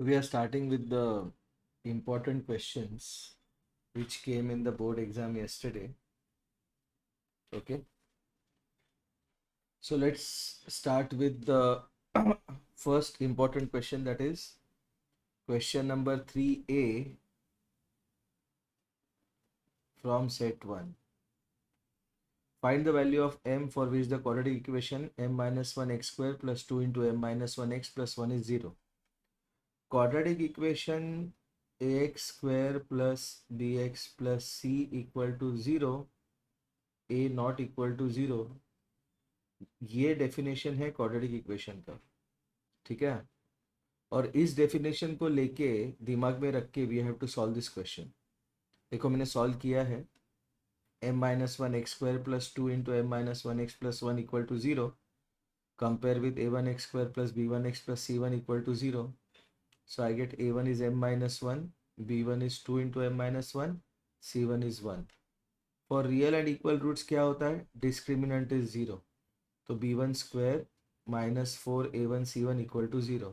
We are starting with the important questions which came in the board exam yesterday. Okay, so let's start with the first important question, that is question number 3A from set 1. Find the value of m for which the quadratic equation m minus 1 x square plus 2 into m minus 1 x plus 1 is 0. Quadratic equation ax square plus bx plus c equal to 0, a not equal to 0, ये definition है quadratic equation का. ठीक है, और इस definition को लेके दिमाग में रख के we have to solve this question. देखो मैंने सॉल्व किया है. m minus one x square plus two into m minus one x plus one equal to zero compare with a one x square plus b one x plus c one equal to zero. So I get a1 is m minus one, b1 is two into m minus one, c1 is one. For real and equal roots क्या होता है? Discriminant is zero. तो b1 square minus four a1 c1 equal to zero.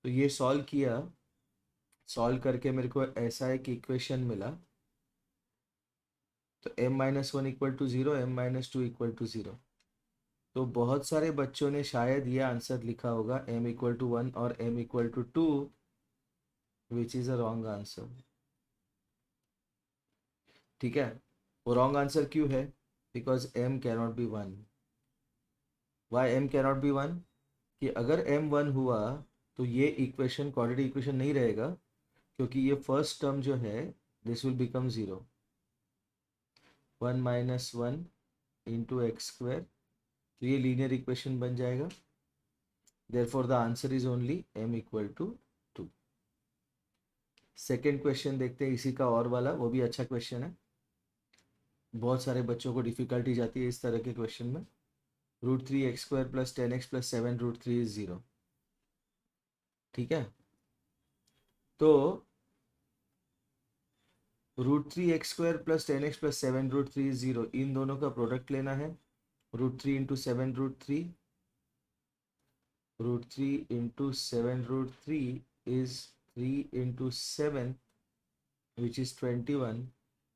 तो ये solve किया. Solve करके मेरे को ऐसा एक इक्वेशन मिला. तो m minus one equal to zero, m minus two equal to zero. तो बहुत सारे बच्चों ने शायद ये आंसर लिखा होगा m इक्वल टू वन और m equal to two, which is a wrong answer. ठीक है, वो रॉन्ग आंसर क्यों है? Because m cannot be one. Why m cannot be one? कि अगर m वन हुआ तो ये इक्वेशन क्वाड्रेटिक इक्वेशन नहीं रहेगा, क्योंकि ये फर्स्ट टर्म जो है this will become zero. One minus one into x square, तो ये लीनियर इक्वेशन बन जाएगा. Therefore the answer is only m equal to two. Second question देखते हैं इसी का और वाला, वो भी अच्छा क्वेश्चन है. बहुत सारे बच्चों को डिफिकल्टी जाती है इस तरह के क्वेश्चन में. Root three x square plus ten x plus seven root three is zero. ठीक है, तो root three x square plus ten x plus seven root three is zero, इन दोनों का प्रोडक्ट लेना है. Root three into seven root three, root three into seven root three is three into seven which is 21.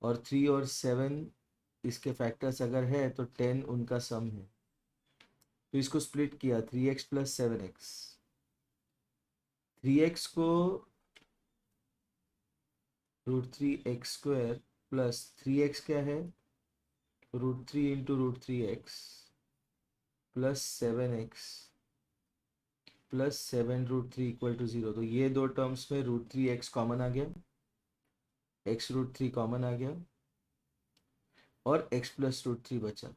और three और seven इसके factors अगर है तो 10 उनका सम है. तो इसको स्प्लिट किया, three x plus seven x. Three x को root three x square plus three x क्या है? Root three into root three x plus seven x plus seven root three equal to zero. तो ये दो terms में root three x common आ गया, x root three common आ गया, और एक्स प्लस रूट थ्री बचा.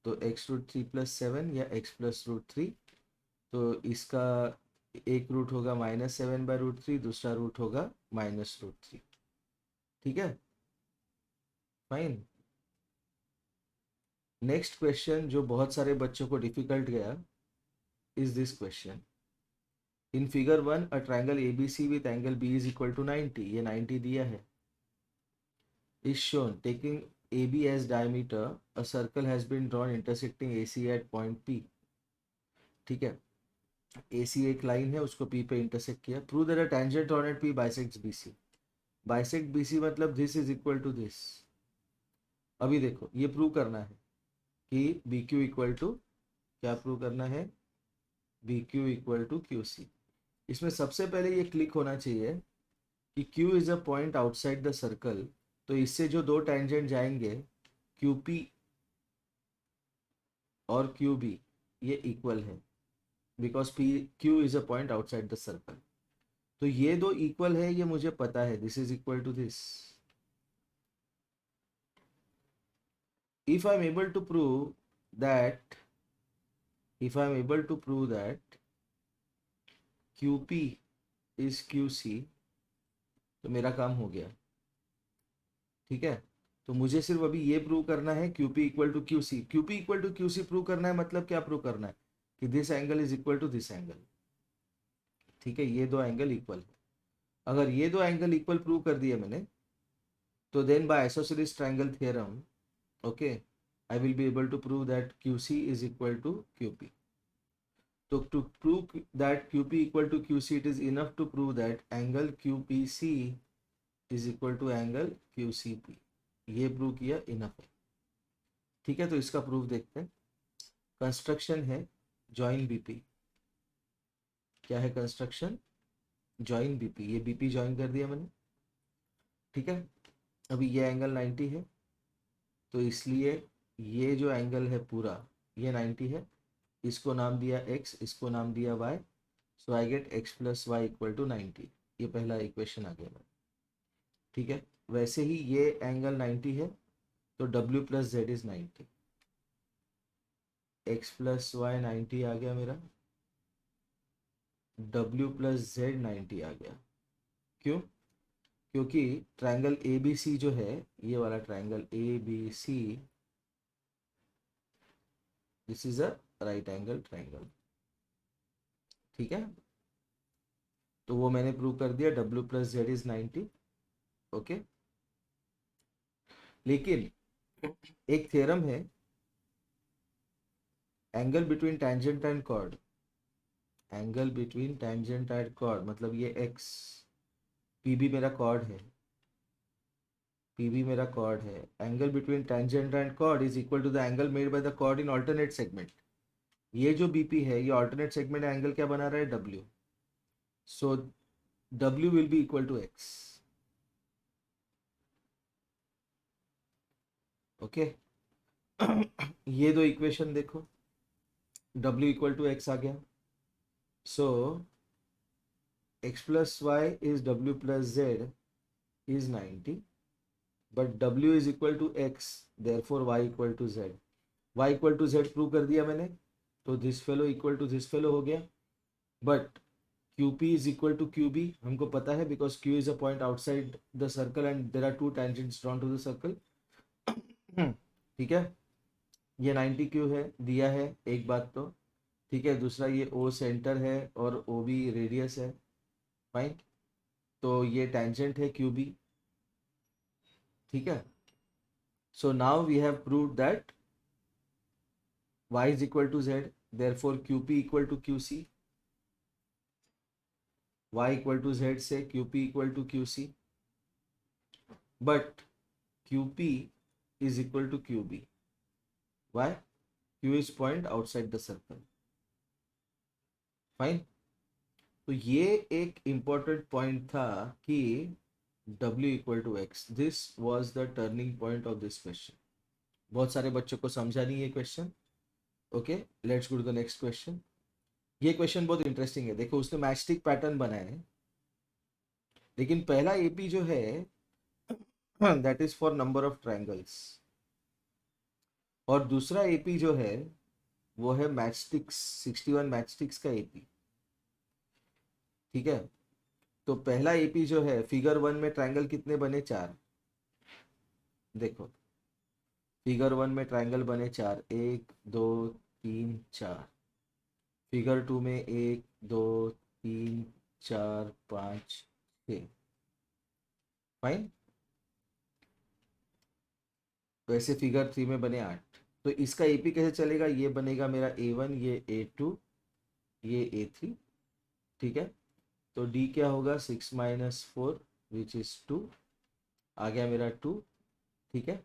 तो x root three plus seven या एक्स प्लस रूट थ्री. तो इसका एक रूट होगा minus seven by root three, दूसरा रूट होगा माइनस रूट थ्री. ठीक है, फाइन. नेक्स्ट क्वेश्चन जो बहुत सारे बच्चों को डिफिकल्ट गया is this question. In figure one a triangle A B C with angle B is equal to 90. ये 90 दिया है. Is shown taking A B as diameter a circle has been drawn intersecting A C at point P. ठीक है, ए सी एक line है, उसको P पे intersect किया. Prove that a tangent on at P bisects B C. Bisect B C मतलब this is equal to this. अभी देखो ये प्रूव करना है कि बी क्यू इक्वल टू, क्या प्रूव करना है? B Q equal to Q C. इसमें सबसे पहले ये क्लिक होना चाहिए कि Q is a point outside the circle. तो इससे जो दो टेंजेंट जाएंगे क्यू पी और क्यू बी, ये इक्वल है because P Q is a point outside the circle. तो ये दो इक्वल है, ये मुझे पता है. This is equal to this. If I am able to prove that, if I am able to prove that QP is QC, तो मेरा काम हो गया. ठीक है, तो मुझे सिर्फ अभी ये प्रूव करना है QP equal to QC. QP equal to QC prove करना है, मतलब क्या प्रूव करना है? कि this angle is equal to this angle. ठीक है, ये दो एंगल इक्वल है. अगर ये दो एंगल इक्वल प्रूव कर दिए मैंने, तो then by isosceles triangle theorem, okay, I will be able to prove that QC is equal to QP. तो to prove that QP equal to QC it is enough to prove that angle QPC is equal to angle QCP। ये prove किया, enough है। ठीक है, तो इसका proof देखते हैं। कंस्ट्रक्शन है जॉइन बीपी। क्या है कंस्ट्रक्शन? Join BP. ये बीपी जॉइन कर दिया मैंने। ठीक है, अभी ये एंगल 90 है, तो इसलिए ये जो एंगल है पूरा ये 90 है। इसको नाम दिया x, इसको नाम दिया y, so I get x plus y equal to 90। ये पहला इक्वेशन आ गया मेरा। ठीक है, वैसे ही ये एंगल 90 है, तो w plus z is 90। x plus y 90 आ गया मेरा, w प्लस जेड 90 आ गया। क्यों? क्योंकि ट्रायंगल ए बी सी जो है, ये वाला triangle A B C, this is a right angle triangle. ठीक है, तो वो मैंने प्रूव कर दिया, w plus z is 90। Okay, लेकिन एक थ्योरम है, angle between tangent and chord. Angle between tangent and chord मतलब ये x, PB मेरा कॉर्ड है, PB मेरा कॉर्ड है। Angle between tangent and chord is equal to the angle made by the chord in alternate segment. ये जो BP है, ये ऑल्टरनेट सेगमेंट एंगल क्या बना रहा है? W। So W will be equal to x। Okay, ये दो इक्वेशन देखो, W इक्वल टू x आ गया। So x plus y is W plus z is 90, but W is equal to X, therefore Y equal to Z। Y equal to Z prove कर दिया मैंने, तो this fellow equal to this fellow हो गया। but QP is equal to QB हमको पता है, because Q is a point outside the circle and there are two tangents drawn to the circle। ठीक है, ये 90 Q है, दिया है एक बात तो। ठीक है, दूसरा ये O सेंटर है और OB रेडियस है। फाइन, तो ये टेंजेंट है QB। ठीक है, so now we have proved that y is equal to z, therefore qp equal to qc। y equal to z से qp equal to qc, but qp is equal to qb। why? q is point outside the circle। Fine, तो ये एक important point था कि w equal to x, this was the turning point of this question। बहुत सारे बच्चों को समझा नहीं ये question. Okay, let's go to the next question. ये क्वेश्चन बहुत इंटरेस्टिंग है। देखो, उसने मैचस्टिक पैटर्न बनाया है, लेकिन पहला एपी जो है that is for number of triangles, और दूसरा एपी जो है वो है मैचस्टिक्स, 61 मैचस्टिक्स का एपी। ठीक है, तो पहला एपी जो है, फिगर 1 में ट्रायंगल कितने बने? 4। देखो, फिगर 1 में ट्रायंगल बने 4, 1 2 3 4। फिगर 2 में 1 2 3 4 5 6। फाइन, वैसे फिगर 3 में बने 8। तो इसका एपी कैसे चलेगा? ये बनेगा मेरा A1, ये A2, ये A3। ठीक है, तो D क्या होगा? 6 माइनस 4 विच इज 2, आ गया मेरा 2। ठीक है,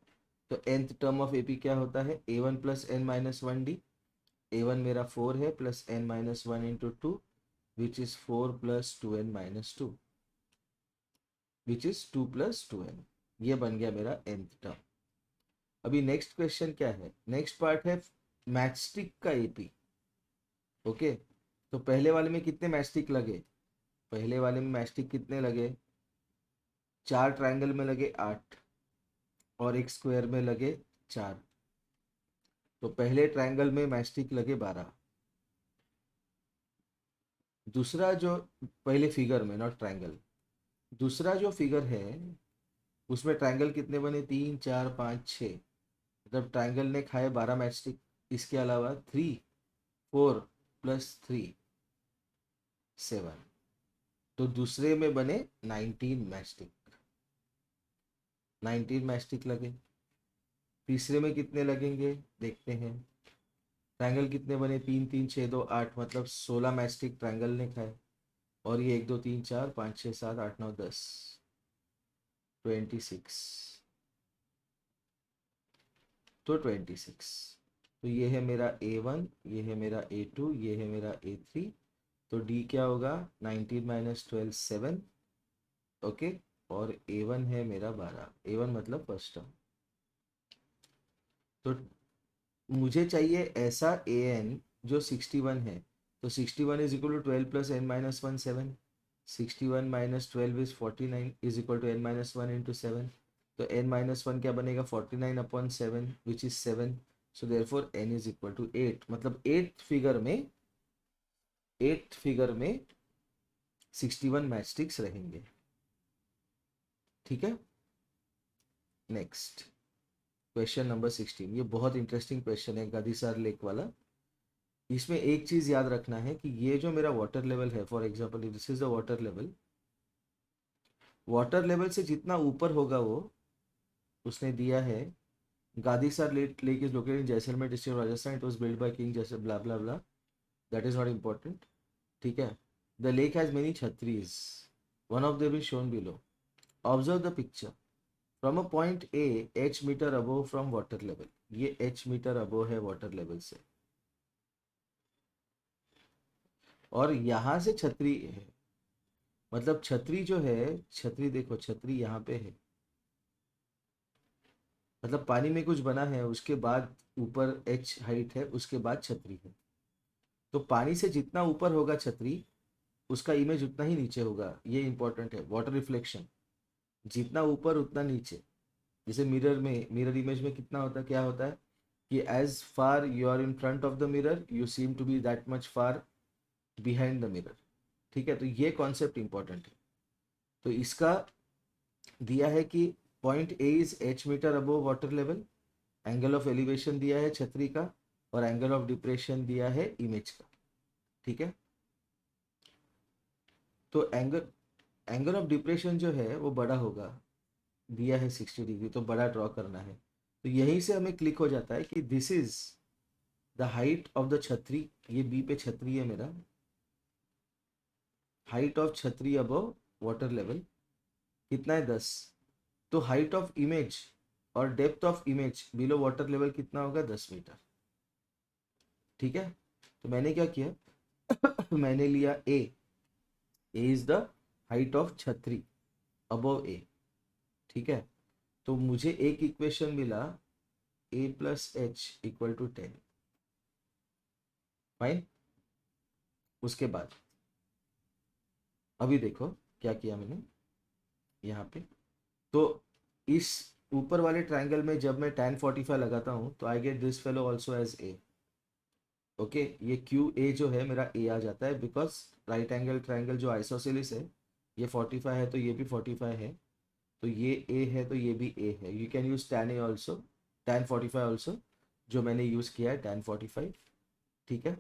तो nth टर्म ऑफ एपी क्या होता है? A1 plus n minus 1D। A1 मेरा 4 है, plus n minus 1 into 2 which is 4 plus 2n minus 2 which is 2 plus 2n। ये बन गया मेरा nth टर्म। अभी नेक्स्ट क्वेश्चन क्या है? नेक्स्ट पार्ट है मैचस्टिक का एपी। ओके, तो पहले वाले में कितने मैचस्टिक लगे? पहले वाले में मैचस्टिक कितने लगे? 4 ट्रायंगल में लगे 8 और एक स्क्वायर में लगे 4। तो पहले ट्रायंगल में मैचस्टिक लगे 12। दूसरा जो, पहले फिगर में, नॉट ट्रायंगल, दूसरा जो फिगर है उसमें ट्रायंगल कितने बने? 3 4 5 6। मतलब ट्रायंगल ने खाए 12 मैचस्टिक। इसके अलावा 3 4 प्लस 3 7। तो दूसरे में बने 19 मैचस्टिक, 19 मैचस्टिक लगे। तीसरे में कितने लगेंगे देखते हैं। ट्रायंगल कितने बने, 3 3 6 2 8, मतलब 16 मैचस्टिक ट्रायंगल ने खाए। और ये 1 2 3 4 5 6 7 8 9 10, 26। तो 26, तो ये है मेरा A1, ये है मेरा A2, ये है मेरा A3। तो D क्या होगा, 19 माइनस 12 7। ओके, और A1 है मेरा 12, A1 मतलब फर्स्ट टर्म। तो मुझे चाहिए ऐसा AN जो 61 है। तो 61 इज इक्वल टू 12 प्लस n minus 1 7। 61 minus 12 is 49 is equal to n minus 1 into 7। तो n माइनस 1 क्या बनेगा, 49 upon 7 which is 7। So therefore n is equal to 8, मतलब एट्थ फिगर में 61 मैच स्टिक्स रहेंगे। ठीक है, नेक्स्ट क्वेश्चन नंबर 16। ये बहुत इंटरेस्टिंग क्वेश्चन है, गदीसार लेक वाला। इसमें एक चीज याद रखना है कि ये जो मेरा वाटर लेवल है, for example this is the water level. Water level से जितना ऊपर होगा वो, उसने दिया है Gadisar lake is located in Jaisalmer district Rajasthan, it was build by king जैसे blah blah blah, that is not important. ठीक है, the lake has many chhatris, one of them is shown below. Observe the picture from a point A h metre above from water level. ये h metre above है water level से, और यहाँ से छतरी है, मतलब छतरी जो है, छतरी देखो, छतरी यहाँ पे है, मतलब पानी में कुछ बना है, उसके बाद ऊपर h हाइट है, उसके बाद छतरी है। तो पानी से जितना ऊपर होगा छतरी, उसका इमेज उतना ही नीचे होगा, ये इंपॉर्टेंट है। वाटर रिफ्लेक्शन जितना ऊपर उतना नीचे। जैसे मिरर में, मिरर इमेज में कितना होता है, क्या होता है कि as far you are in front of the mirror you seem to be that much far behind the mirror. ठीक है, तो ये कॉन्सेप्ट इंपॉर्टेंट है। तो इसका दिया है कि point A is h metre above water level, angle of elevation दिया है छतरी का, और एंगल ऑफ डिप्रेशन दिया है इमेज का। ठीक है, तो एंगल ऑफ डिप्रेशन जो है वो बड़ा होगा, दिया है 60 डिग्री, तो बड़ा ड्रॉ करना है। तो यहीं से हमें क्लिक हो जाता है कि this is the height of the छतरी। ये बी पे छतरी है मेरा, हाइट ऑफ छतरी अबव वाटर लेवल कितना है, 10। तो हाइट ऑफ इमेज और depth of image below water level कितना होगा, 10 मीटर। ठीक है, तो मैंने क्या किया मैंने लिया a is the height of छतरी अबव ए। ठीक है, तो मुझे एक इक्वेशन मिला, a plus h equal to 10। Fine, उसके बाद अभी देखो क्या किया मैंने यहाँ पे। तो इस ऊपर वाले ट्रायंगल में जब मैं tan 45 लगाता हूँ, तो I get this fellow also as A. Okay, ये क्यू ए जो है मेरा ए आ जाता है, बिकॉज राइट एंगल ट्रायंगल जो आइसोसेलिस है, ये 45 है तो ये भी 45 है, तो ये ए है तो ये भी ए है। You can use tan A also, tan 45 also, जो मैंने यूज़ किया है tan 45। ठीक है,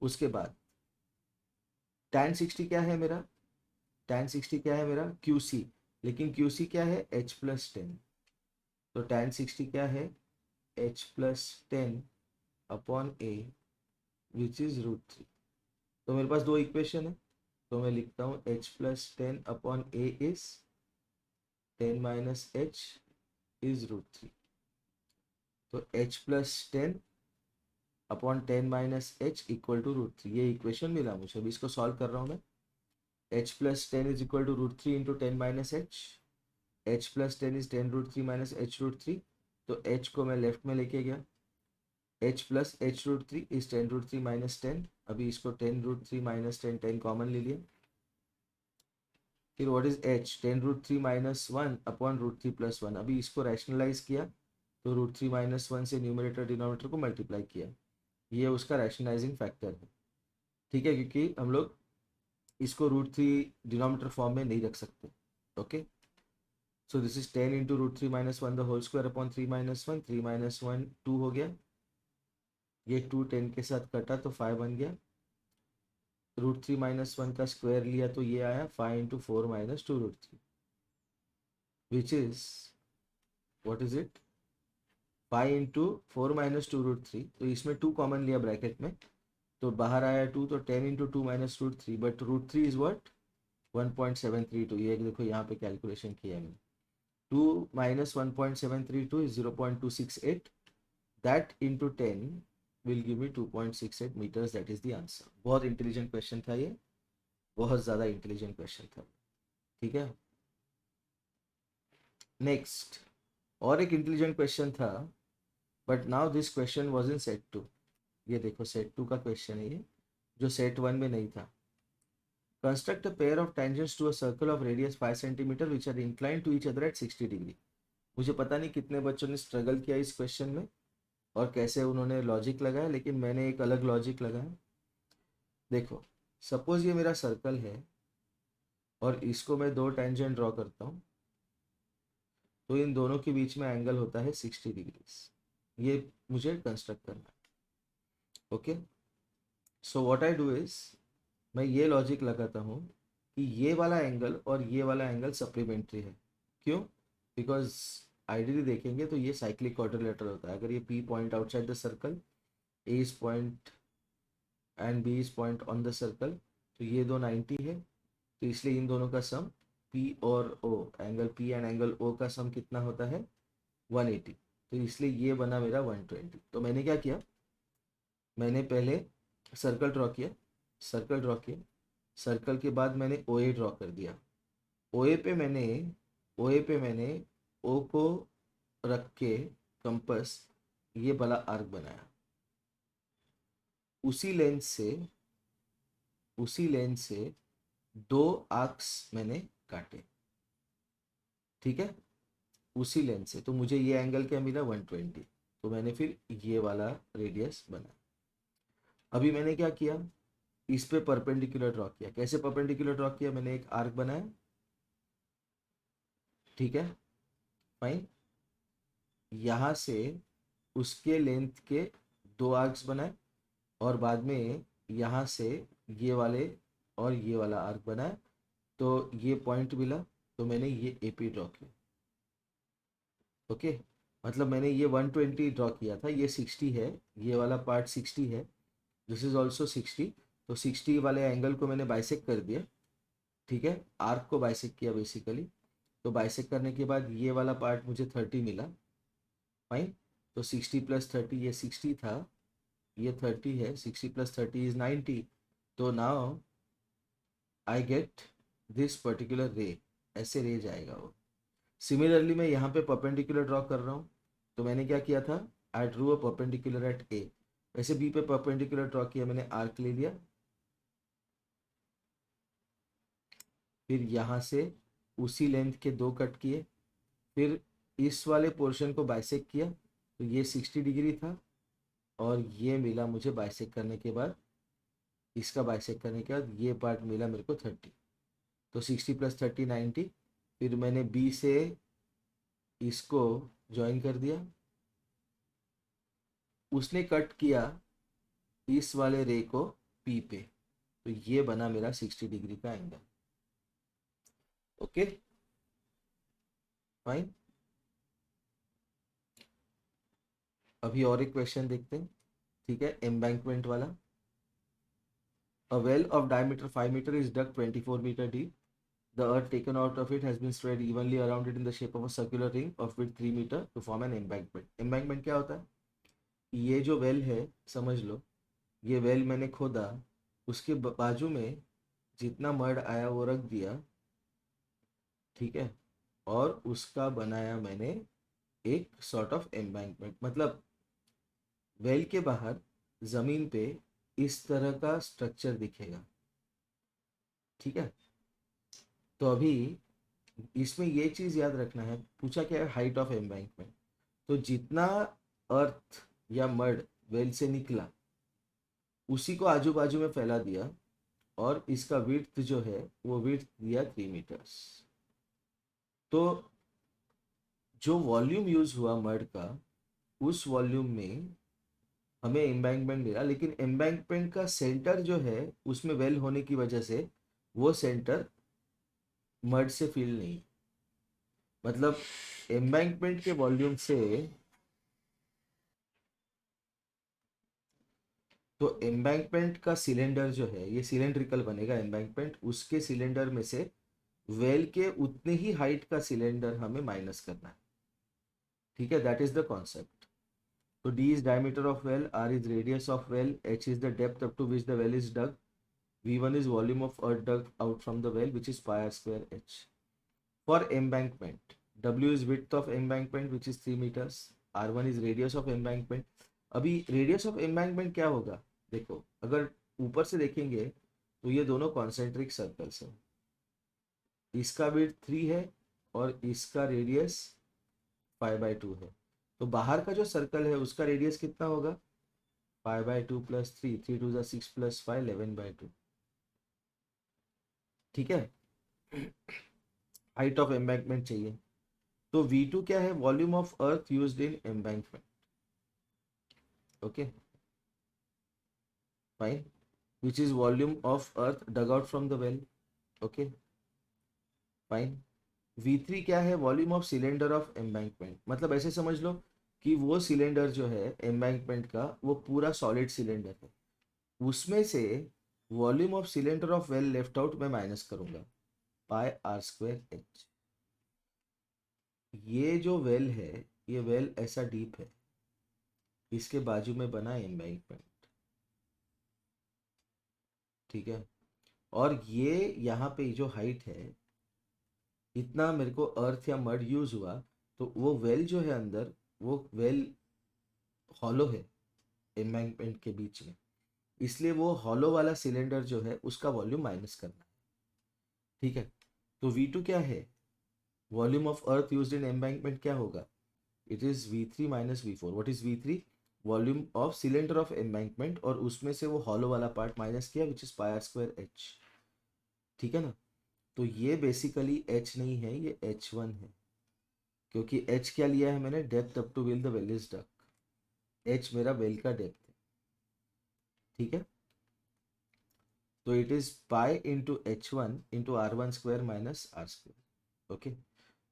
उसके बाद tan 60 क्या है मेरा, tan 60 क्या है मेरा, क्यू सी। लेकिन क्यू सी क्या है, h प्लस 10। तो tan 60 क्या है, h plus 10 upon A which is √3। तो मेरे पास दो इक्वेशन है, तो मैं लिखता हूँ h plus 10 upon A is 10 minus h is √3। तो h plus 10 upon 10 minus h equal to √3, ये इक्वेशन मिला मुझे। अभी इसको सॉल्व कर रहा हूँ मैं। h plus 10 is equal to √3 into 10 minus h. h plus 10 is 10√3 minus h√3। तो h को मैं लेफ्ट में लेके गया, h plus h√3 is 10√3 minus 10। अभी इसको 10√3 माइनस 10, 10 कॉमन ले लिया। फिर what is h, 10√3 minus 1 upon √3 plus 1। अभी इसको रैशनलाइज किया, तो √3 माइनस 1 से न्यूमरेटर डिनोमिनेटर को मल्टीप्लाई किया। ये उसका रैशनलाइजिंग फैक्टर है। ठीक है, क्योंकि हम लोग इसको √3 डिनोमिनेटर फॉर्म में नहीं रख सकते। Okay, so this is 10 into √3 minus 1 the whole square upon 3 minus 1, 3 minus 1 2 हो गया। ये 2 10 के साथ कटा तो 5 बन गया। √3 माइनस 1 का स्क्वायर लिया तो ये आया 5 into 4 minus 2 √3 which is, what is it, pi into 4 - 2√3, तो इसमें 2 कॉमन लिया ब्रैकेट में, तो बाहर आया 2, तो 10 इंटू 2 - √3, बट √3 इज व्हाट 1.732। ये देखो यहाँ पे कैलकुलेशन किया मैंने, 2 - 1.732 is 0.268, that into 10 will give me 2.68 meters, that is the answer। बहुत इंटेलिजेंट क्वेश्चन था ये, बहुत ज़्यादा इंटेलिजेंट क्वेश्चन था। ठीक है, नेक्स्ट और एक इंटेलिजेंट क्वेश्चन था, but now this question was in set 2। ये देखो सेट 2 का क्वेश्चन है ये, जो सेट 1 में नहीं था। Construct a pair of tangents to a circle of radius 5 centimetre which are incline to each other at 60 degree. मुझे पता नहीं कितने बच्चों ने स्ट्रगल किया इस क्वेश्चन में और कैसे उन्होंने लॉजिक लगाया, लेकिन मैंने एक अलग लॉजिक लगाया। देखो, सपोज ये मेरा सर्कल है और इसको मैं 2 टेंजेंट ड्रॉ करता हूँ, तो इन दोनों के बीच में एंगल होता है 60 डिग्री। ये मुझे कंस्ट्रक्ट करना है। Okay, so what I do is, मैं ये लॉजिक लगाता हूँ कि ये वाला एंगल और ये वाला एंगल सप्लीमेंट्री है। क्यों? बिकॉज आइडियली देखेंगे तो ये साइक्लिक क्वाड्रिलेटरल होता है। अगर ये P point outside the circle, A is point and B is point on the circle, तो ये दो 90 है, तो इसलिए इन दोनों का सम P और O, angle P and angle O का सम कितना होता है 180, तो इसलिए ये बना मेरा 120। तो मैंने क्या किया, मैंने पहले सर्कल ड्रॉ किया, सर्कल ड्रॉ किया, सर्कल के बाद मैंने OA ड्रॉ कर दिया। OA पे मैंने O को रख के कंपास ये वाला आर्क बनाया। उसी लेंथ से 2 आर्क्स मैंने काटे। ठीक है, उसी लेंथ से, तो मुझे ये एंगल क्या मिला 120, तो मैंने फिर ये वाला रेडियस बनाया। अभी मैंने क्या किया, इस पे परपेंडिकुलर ड्रॉ किया। कैसे परपेंडिकुलर ड्रॉ किया, मैंने एक आर्क बनाया। ठीक है, फाइन, यहाँ से उसके लेंथ के 2 आर्क्स बनाए और बाद में यहाँ से ये वाले और ये वाला आर्क बनाया, तो ये पॉइंट मिला, तो मैंने ये AP ड्रॉ किया। ओके, मतलब मैंने ये 120 ड्रॉ किया था, ये 60 है, ये वाला पार्ट 60 है, दिस इज ऑल्सो 60, तो 60 वाले एंगल को मैंने बाइसेक कर दिया। ठीक है, आर्क को बाइसेक किया बेसिकली, तो बाइसेक करने के बाद ये वाला पार्ट मुझे 30 मिला। फाइन, तो 60 + 30, ये 60 था, ये 30 है, 60 + 30 इज 90, तो now I get this particular रे, ऐसे रे जाएगा वो। सिमिलरली मैं यहाँ पे परपेंडिकुलर ड्रॉ कर रहा हूँ, तो मैंने क्या किया था, I drew a perpendicular eight A, वैसे B पे परपेंडिकुलर ड्रॉ किया, मैंने आर्क ले लिया, फिर यहाँ से उसी लेंथ के 2 कट किए, फिर इस वाले पोर्शन को बाइसेक किया, तो ये 60 डिग्री था और ये मिला मुझे बाइसेक करने के बाद, इसका बाइसेक करने के बाद ये पार्ट मिला मेरे को 30, तो 60 + 30 90, फिर मैंने B से इसको ज्वाइन कर दिया, उसने कट किया इस वाले रे को P पे, तो ये बना मेरा 60 डिग्री का एंगल। ओके, फाइन, अभी और एक क्वेश्चन देखते हैं। ठीक है, एम्बैंकमेंट वाला। A well of diameter 5 metre is dug 24 metre deep. The earth taken out of it has been spread evenly around it in the shape of a circular ring of width 3 meter to form an embankment। embankment क्या होता है, ये जो well है समझ लो, ये well मैंने खोदा, उसके बाजू में जितना मड आया वो रख दिया। ठीक है, और उसका बनाया मैंने एक सॉर्ट ऑफ एम्बैंकमेंट, मतलब वेल के बाहर जमीन पे इस तरह का स्ट्रक्चर दिखेगा। ठीक है, तो अभी इसमें ये चीज याद रखना है, पूछा क्या है, हाइट ऑफ एम्बैंकमेंट, तो जितना अर्थ या मड वेल से निकला उसी को आजू बाजू में फैला दिया, और इसका विड्थ जो है वो विड्थ दिया 3 मीटर्स। तो जो वॉल्यूम यूज हुआ मड का, उस वॉल्यूम में हमें एम्बैंकमेंट मिला, लेकिन एम्बैंकमेंट का सेंटर जो है उसमें वेल होने की वजह से वो सेंटर मड से फिल नहीं, मतलब एम्बैंकमेंट के वॉल्यूम से तो एम्बैंकमेंट का सिलेंडर जो है ये सिलेंड्रिकल बनेगा एम्बैंकमेंट, उसके सिलेंडर में से वेल के उतने ही हाइट का सिलेंडर हमें माइनस करना है। ठीक है, दैट इज द कॉन्सेप्ट। तो d is diameter of well, r is radius of well, h is the depth up to which the well is dug, v1 is volume of earth dug out from the well, which is pi r square h. For embankment, w is width of embankment, which is 3 meters, r1 is radius of embankment. अभी radius of embankment क्या होगा? देखो, अगर ऊपर से देखेंगे तो ये दोनों कॉन्सेंट्रिक सर्कल्स हैं, इसका विड्थ 3 है और इसका रेडियस 5/2 है। तो बाहर का जो सर्कल है उसका रेडियस कितना होगा? 5/2 प्लस 3, 3 2 6 प्लस 5, 11/2। ठीक है, हाइट ऑफ एम्बैंकमेंट चाहिए। तो V2 क्या है? Volume of earth used in embankment. Okay fine, which is volume of earth dug out from the well. Okay fine. V3 क्या है? Volume of cylinder of embankment. मतलब ऐसे समझ लो कि वो सिलेंडर जो है एम्बैंकमेंट का वो पूरा सॉलिड सिलेंडर है, उसमें से volume of cylinder of well left out मैं माइनस करूंगा, पाई आर स्क्वायर एच। ये जो वेल है ये वेल ऐसा डीप है, इसके बाजू में बना एम्बैंकमेंट। ठीक है, और ये यहाँ पे जो हाइट है इतना मेरे को अर्थ या मड यूज हुआ, तो वो वेल जो है अंदर वो वेल हॉलो है एम्बैंकमेंट के बीच में, इसलिए वो हॉलो वाला सिलेंडर जो है उसका वॉल्यूम माइनस करना है। ठीक है, तो V2 क्या है? Volume of earth used in embankment क्या होगा? It is V3 minus V4। What is V3? Volume of cylinder of embankment, और उसमें से वो हॉलो वाला पार्ट माइनस किया, which is pi r square h. ठीक है ना? तो ये बेसिकली H नहीं है, ये H1 है, क्योंकि H क्या लिया है मैंने? Depth up to will the well is dug. H मेरा वेल का डेप्थ है। ठीक है, तो it is pi into H1 into R1 square minus R square. Okay,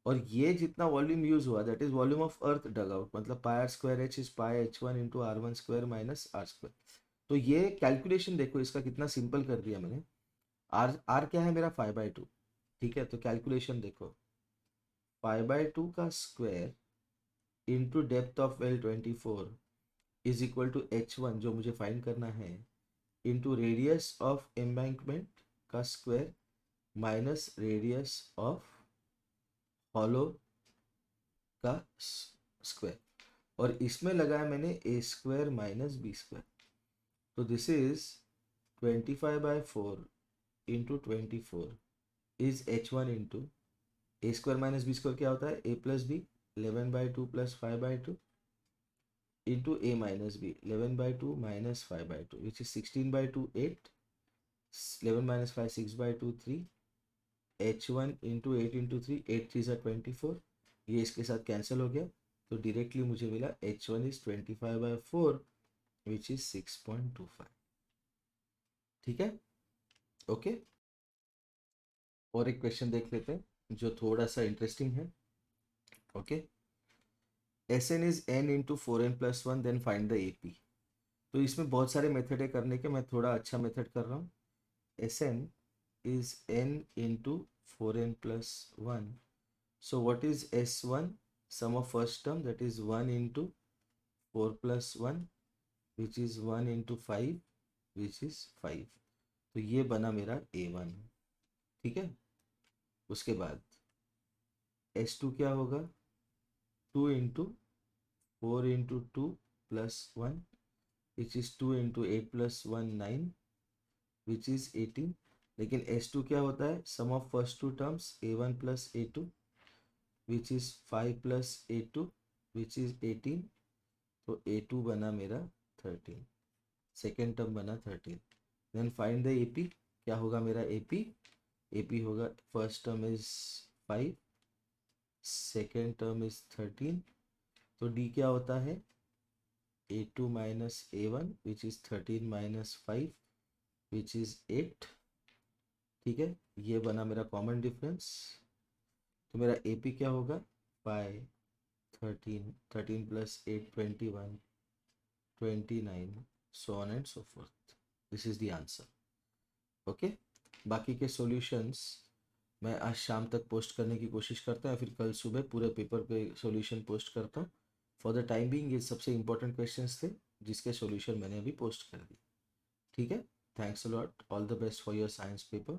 और ये जितना वॉल्यूम यूज हुआ that is volume of earth dug out, मतलब pi r square h is pi H1 into R1 square minus R square. तो ये calculation देखो इसका कितना सिंपल कर दिया मैंने। आर क्या है मेरा? 5/2। ठीक है, तो कैलकुलेशन देखो, 5/2 का square into depth of well 24 is equal to H1 जो मुझे फाइंड करना है, इंटू रेडियस ऑफ एम्बैंकमेंट का square minus radius of hollow का स्क्वायर, और इसमें लगाया मैंने a square minus b square. तो this is 25/4 into 24 is H1 into a square minus b square क्या होता है? A plus b, 11/2 plus 5/2 into a minus b, 11/2 minus 5/2 which is 16/2 8, 11 minus 5 6/2 3, H1 into 8 into 3, 8 3 सा 24, ये इसके साथ cancel हो गया, तो डायरेक्टली मुझे मिला H1 इज 25/4 विच इज 6.25। ठीक है, ओके। और एक क्वेश्चन देख लेते हैं जो थोड़ा सा इंटरेस्टिंग है। Okay, Sn is n into 4n+1 then find the AP। तो इसमें बहुत सारे मेथड है करने के, मैं थोड़ा अच्छा मेथड कर रहा हूँ। Sn is n into 4n+1. So what is S1? Sum of first term, that is 1 into 4 plus 1, which is 1 into 5, which is 5। तो ये बना मेरा A1। ठीक है, उसके बाद S2 क्या होगा? 2 into 4 into 2 plus 1, which is 2 into 8 plus 1 9, which is 18। लेकिन S2 क्या होता है? Sum of first two terms A1 plus A2, which is 5 plus A2, which is 18। तो A2 बना मेरा 13, सेकेंड टर्म बना 13। Then find the AP। क्या होगा मेरा AP? AP होगा first term is 5, second term is 13, तो D क्या होता है? A2 minus A1 which is 13 minus 5 which is 8। ठीक है, ये बना मेरा कॉमन डिफरेंस। तो मेरा AP क्या होगा? 5 13 13 plus 8 21 29, so on and so fourth. This is the answer. Okay. बाकी के सॉल्यूशंस मैं आज शाम तक पोस्ट करने की कोशिश करता हूँ या फिर कल सुबह पूरे पेपर के सॉल्यूशन पोस्ट करता हूँ. फॉर द टाइम बीइंग ये सबसे इंपॉर्टेंट क्वेश्चंस थे जिसके सॉल्यूशन मैंने अभी पोस्ट कर दिए. ठीक है. Thanks a lot. All the best for your science paper.